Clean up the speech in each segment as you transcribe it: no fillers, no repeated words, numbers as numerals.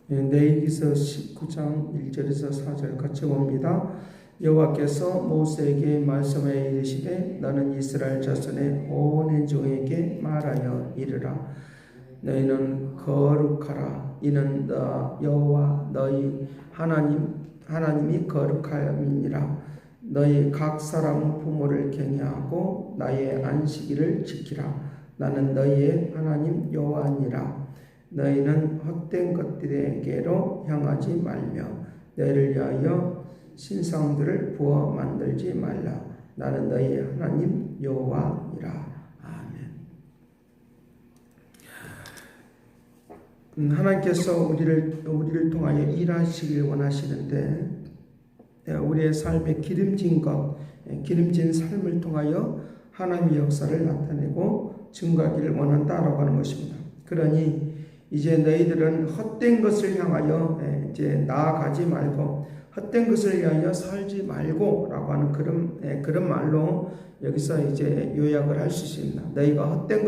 레위기서 19장 1절에서 4절 같이 봅니다. 여호와께서 모세에게 말씀하여 이르시되 너는 이스라엘 자손의 온 회중에게 말하여 이르라. 너희는 거룩하라. 이는 여호와 너희 하나님이 거룩함이니라. 너희 각 사람 부모를 경외하고 나의 안식일을 지키라. 나는 너희의 하나님 여호와니라. 너희는 헛된 것들에게로 향하지 말며 너희를 위하여 신상들을 부어 만들지 말라. 나는 너희의 하나님 여호와니라. 아멘. 하나님께서 우리를 통하여 일하시길 원하시는데 우리의 삶에 기름진 삶을 통하여 하나님의 역사를 나타내고 증거하기를 원한다라고 하는 것입니다. 그러니 이제 너희들은 헛된 것을 향하여 이제 나아가지 말고 헛된 것을 위하여 살지 말고라고 하는 그런 말로 여기서 이제 요약을 할 수 있습니다. 너희가 헛된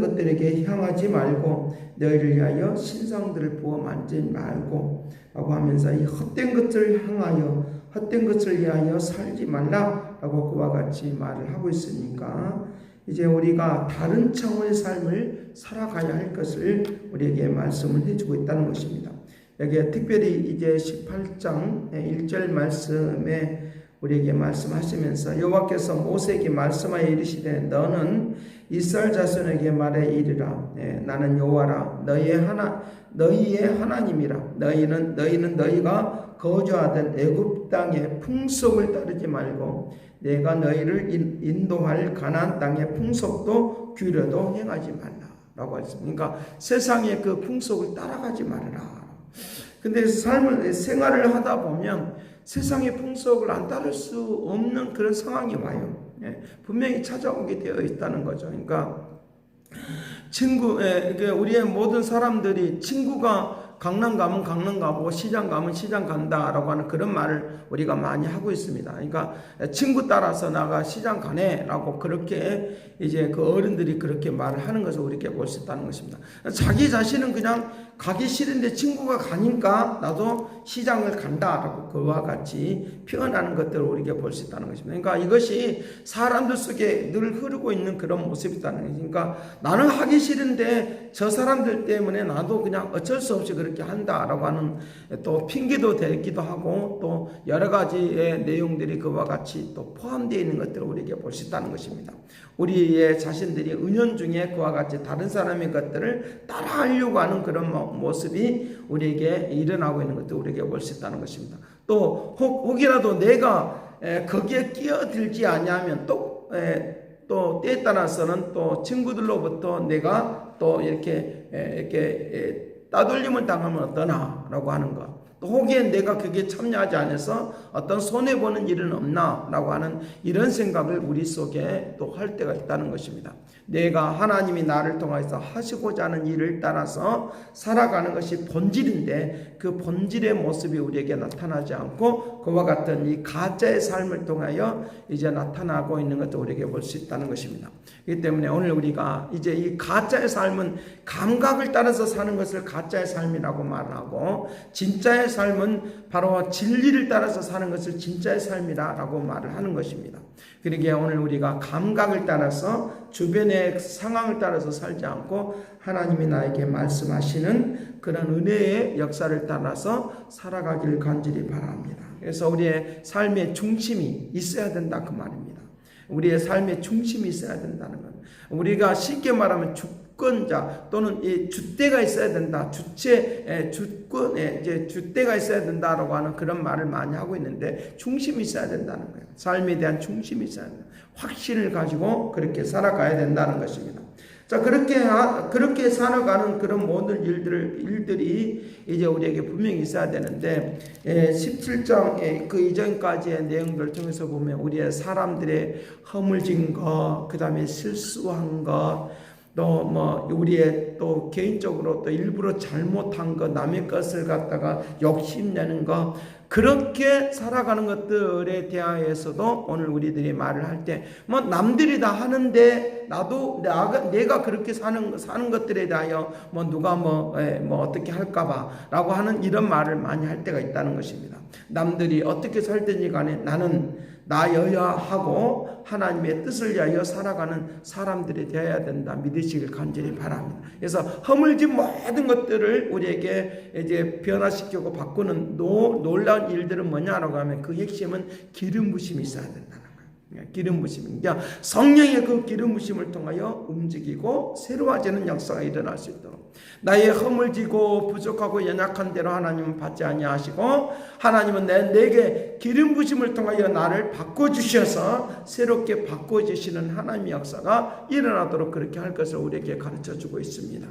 것들에게 향하지 말고 너희를 위하여 신상들을 부어 만지지 말고 라고 하면서 이 헛된 것을 향하여 헛된 것을 위하여 살지 말라라고 그와 같이 말을 하고 있으니까 이제 우리가 다른 차원의 삶을 살아가야 할 것을 우리에게 말씀을 해주고 있다는 것입니다. 여기에 특별히 이제 18장 1절 말씀에 우리에게 말씀하시면서 여호와께서 모세에게 말씀하여 이르시되 너는 이스라엘 자손에게 말해 이르라. 나는 여호와라. 너희의 하나님이라. 너희는 너희가 거주하던 애굽 땅의 풍속을 따르지 말고 내가 너희를 인도할 가나안 땅의 풍속도 규례도 행하지 말라라고 했습니다. 그러니까 세상의 그 풍속을 따라가지 말아라. 근데 생활을 하다 보면 세상의 풍속을 안 따를 수 없는 그런 상황이 와요. 분명히 찾아오게 되어 있다는 거죠. 그러니까 우리의 모든 사람들이 친구가 강남 가면 강남 가고 시장 가면 시장 간다라고 하는 그런 말을 우리가 많이 하고 있습니다. 그러니까 친구 따라서 나가 시장 가네라고 그렇게 이제 그 어른들이 그렇게 말을 하는 것을 우리에게 볼 수 있다는 것입니다. 자기 자신은 그냥 가기 싫은데 친구가 가니까 나도 시장을 간다라고 그와 같이 표현하는 것들을 우리에게 볼 수 있다는 것입니다. 그러니까 이것이 사람들 속에 늘 흐르고 있는 그런 모습이라는 것입니다. 그러니까 나는 하기 싫은데 저 사람들 때문에 나도 그냥 어쩔 수 없이 그렇게 한다라고 하는 또 핑계도 되기도 하고 또 여러 가지의 내용들이 그와 같이 또 포함되어 있는 것들을 우리에게 볼 수 있다는 것입니다. 우리의 자신들이 은연중에 그와 같이 다른 사람의 것들을 따라하려고 하는 그런 모습이 우리에게 일어나고 있는 것도 우리에게 볼 수 있다는 것입니다. 또 혹이라도 내가 거기에 끼어들지 아니하면 또 때에 따라서는 또 친구들로부터 내가 또 이렇게 따돌림을 당하면 어떠나라고 하는 것. 또 혹여 내가 그게 참여하지 않아서 어떤 손해보는 일은 없나라고 하는 이런 생각을 우리 속에 또 할 때가 있다는 것입니다. 내가 하나님이 나를 통해서 하시고자 하는 일을 따라서 살아가는 것이 본질인데 그 본질의 모습이 우리에게 나타나지 않고 그와 같은 이 가짜의 삶을 통하여 이제 나타나고 있는 것도 우리에게 볼 수 있다는 것입니다. 그렇기 때문에 오늘 우리가 이제 이 가짜의 삶은 감각을 따라서 사는 것을 가짜의 삶이라고 말하고 진짜의 삶은 바로 진리를 따라서 사는 것을 진짜의 삶이라고 말을 하는 것입니다. 그러기에 오늘 우리가 감각을 따라서 주변의 상황을 따라서 살지 않고 하나님이 나에게 말씀하시는 그런 은혜의 역사를 따라서 살아가기를 간절히 바랍니다. 그래서 우리의 삶의 중심이 있어야 된다 그 말입니다. 우리의 삶의 중심이 있어야 된다는 것. 우리가 쉽게 말하면 주권자 또는 이 줏대가 있어야 된다. 줏대가 있어야 된다라고 하는 그런 말을 많이 하고 있는데 중심이 있어야 된다는 거예요. 삶에 대한 중심이 있어야 된다. 확신을 가지고 그렇게 살아가야 된다는 것입니다. 자, 그렇게 살아가는 그런 모든 일들이 이제 우리에게 분명히 있어야 되는데, 17장 그 이전까지의 내용들을 통해서 보면 우리의 사람들의 허물진 것, 그 다음에 실수한 것, 또 뭐 우리의 또 개인적으로 또 일부러 잘못한 거, 남의 것을 갖다가 욕심내는 거, 그렇게 살아가는 것들에 대하여서도 오늘 우리들이 말을 할 때 뭐 남들이 다 하는데 나도 내가 그렇게 사는 것들에 대하여 뭐 누가 뭐 어떻게 할까봐라고 하는 이런 말을 많이 할 때가 있다는 것입니다. 남들이 어떻게 살든지 간에 나는 나여야 하고 하나님의 뜻을 위하여 살아가는 사람들이 되어야 된다 믿으시길 간절히 바랍니다. 그래서 허물진 모든 것들을 우리에게 이제 변화시키고 바꾸는 놀라운 일들은 뭐냐라고 하면 그 핵심은 기름 부심이 있어야 된다는 거예요. 기름 부심, 그러니까 성령의 그 기름 부심을 통하여 움직이고 새로워지는 역사가 일어날 수 있도록, 나의 허물지고 부족하고 연약한 대로 하나님은 받지 아니하시고 하나님은 내게 기름 부심을 통하여 나를 바꿔주셔서 새롭게 바꿔주시는 하나님의 역사가 일어나도록 그렇게 할 것을 우리에게 가르쳐주고 있습니다.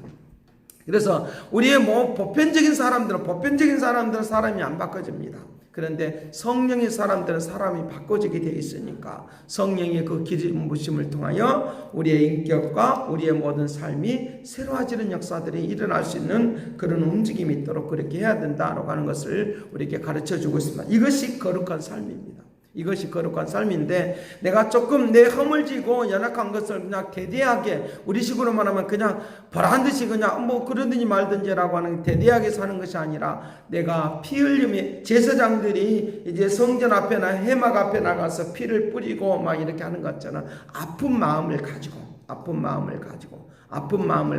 그래서 우리의 뭐 보편적인 사람들은 사람이 안 바꿔집니다. 그런데 성령의 사람들은 사람이 바꿔지게 되어 있으니까 성령의 그 기름 부심을 통하여 우리의 인격과 우리의 모든 삶이 새로워지는 역사들이 일어날 수 있는 그런 움직임이 있도록 그렇게 해야 된다라고 하는 것을 우리에게 가르쳐주고 있습니다. 이것이 거룩한 삶입니다. 이것이 거룩한 삶인데, 내가 조금 내 허물지고 연약한 것을 그냥 대대하게, 우리식으로 말하면 그냥 보란듯이 그냥 뭐 그러든지 말든지라고 하는 대대하게 사는 것이 아니라, 내가 피 흘림이, 제사장들이 이제 성전 앞에나 회막 앞에 나가서 피를 뿌리고 막 이렇게 하는 것처럼 아픈 마음을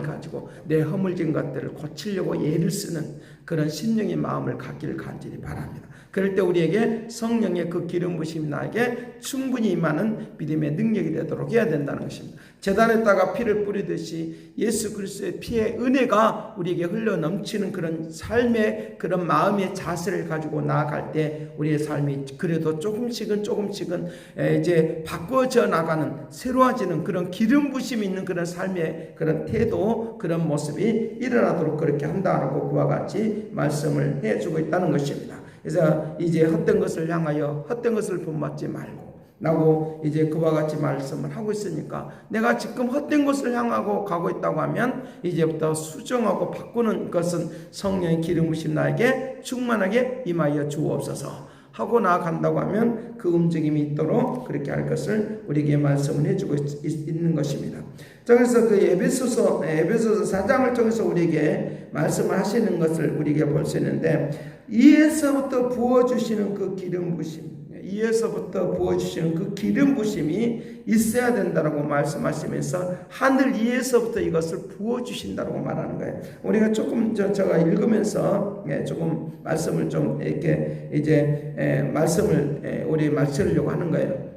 가지고 내 허물진 것들을 고치려고 애를 쓰는 그런 심령의 마음을 갖기를 간절히 바랍니다. 그럴 때 우리에게 성령의 그 기름 부심이 나에게 충분히 임하는 믿음의 능력이 되도록 해야 된다는 것입니다. 제단에다가 피를 뿌리듯이 예수 그리스도의 피의 은혜가 우리에게 흘러 넘치는 그런 삶의 그런 마음의 자세를 가지고 나아갈 때 우리의 삶이 그래도 조금씩은 이제 바꿔져 나가는, 새로워지는 그런 기름 부심이 있는 그런 삶의 그런 태도, 그런 모습이 일어나도록 그렇게 한다라고 그와 같이 말씀을 해주고 있다는 것입니다. 그래서 이제 헛된 것을 향하여 헛된 것을 본받지 말고 라고 이제 그와 같이 말씀을 하고 있으니까, 내가 지금 헛된 것을 향하고 가고 있다고 하면 이제부터 수정하고 바꾸는 것은 성령의 기름 부심 나에게 충만하게 임하여 주옵소서 하고 나아간다고 하면 그 움직임이 있도록 그렇게 할 것을 우리에게 말씀을 해주고 있는 것입니다. 자, 그래서 그 에베소서 4장을 통해서 우리에게 말씀을 하시는 것을 우리에게 볼 수 있는데, 이에서부터 부어주시는 그 기름 부심, 그 기름 부심이 있어야 된다라고 말씀하시면서 하늘 위에서부터 이것을 부어주신다라고 말하는 거예요. 우리가 조금 제가 읽으면서 조금 말씀을 좀 이렇게 이제 말씀을 우리 맞추려고 하는 거예요.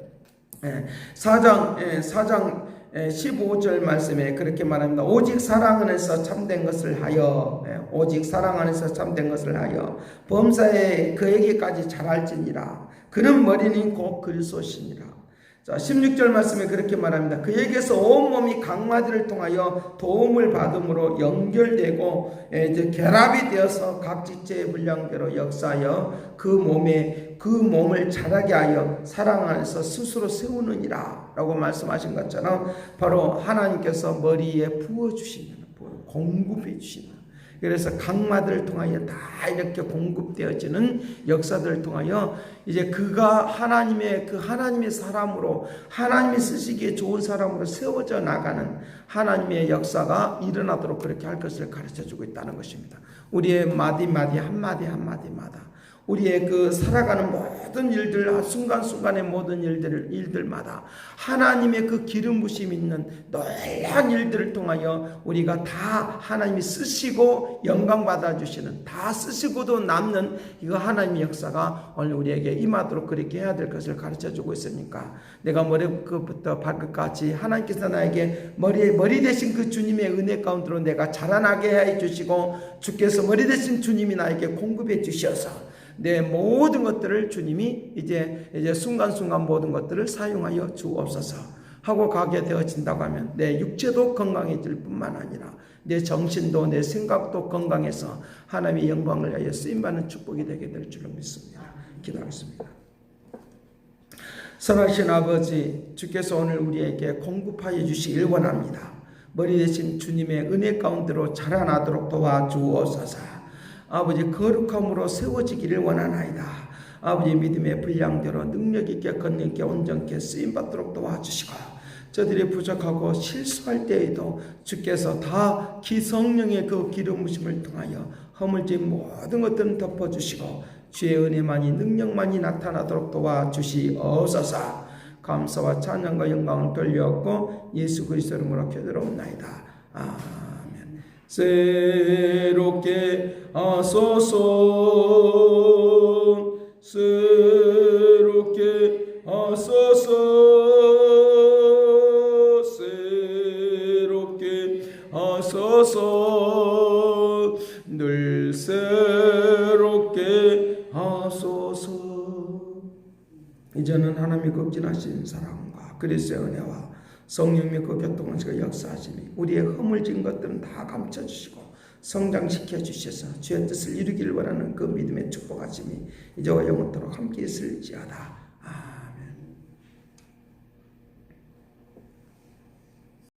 4장 15절 말씀에 그렇게 말합니다. 오직 사랑 안에서 참된 것을 하여, 범사에 그에게까지 자랄지니라. 그는 머리는 곧 그리스도시니라. 자, 16절 말씀에 그렇게 말합니다. 그에게서 온몸이 각마디를 통하여 도움을 받음으로 연결되고 이제 결합이 되어서 각 지체의 분량대로 역사하여 그 몸을 자라게 하여 사랑 안에서 스스로 세우느니라 라고 말씀하신 것처럼, 바로 하나님께서 머리에 부어주시는, 공급해 주시는, 그래서 각마들을 통하여 다 이렇게 공급되어지는 역사들을 통하여 이제 그가 하나님의 사람으로, 하나님이 쓰시기에 좋은 사람으로 세워져 나가는 하나님의 역사가 일어나도록 그렇게 할 것을 가르쳐주고 있다는 것입니다. 우리의 마디마디 한마디마다 우리의 그 살아가는 모든 일들, 순간순간의 모든 일들마다 하나님의 그 기름 부심 있는 놀라운 일들을 통하여 우리가 다 하나님이 쓰시고 영광 받아주시는, 다 쓰시고도 남는 이거 하나님의 역사가 오늘 우리에게 임하도록 그렇게 해야 될 것을 가르쳐주고 있으니까, 내가 머리끝부터 발끝까지 하나님께서 나에게 머리 되신 그 주님의 은혜 가운데로 내가 자라나게 해주시고, 주께서 머리 되신 주님이 나에게 공급해 주셔서 내 모든 것들을 주님이 이제 순간순간 모든 것들을 사용하여 주옵소서 하고 가게 되어진다고 하면 내 육체도 건강해질 뿐만 아니라 내 정신도, 내 생각도 건강해서 하나님의 영광을 위하여 쓰임받는 축복이 되게 될 줄로 믿습니다. 기도하겠습니다. 선하신 아버지, 주께서 오늘 우리에게 공급하여 주시길 원합니다. 머리 대신 주님의 은혜 가운데로 자라나도록 도와주옵소서. 아버지 거룩함으로 세워지기를 원하나이다. 아버지 믿음의 분량대로 능력 있게 권능 있게 온전케 쓰임받도록 도와주시고 저들이 부족하고 실수할 때에도 주께서 다 기성령의 그 기름 부심을 통하여 허물진 모든 것들은 덮어주시고 주의 은혜만이 능력만이 나타나도록 도와주시옵소서. 감사와 찬양과 영광을 돌려얻고 예수 그리스도 이름으로 기도드리옵나이다. 아멘. 새롭게 하소서, 새롭게 하소서, 새롭게 하소서, 늘 새롭게 하소서. 이제는 하나님이 극진하신 사랑과 그리스도의 은혜와 성령의 그 교통하시고 역사하심이 우리의 허물진 것들은 다 감춰주시고 성장시켜 주셔서 주의 뜻을 이루기를 원하는 그 믿음의 축복하심이 이제와 영원토록 함께 있을지어다.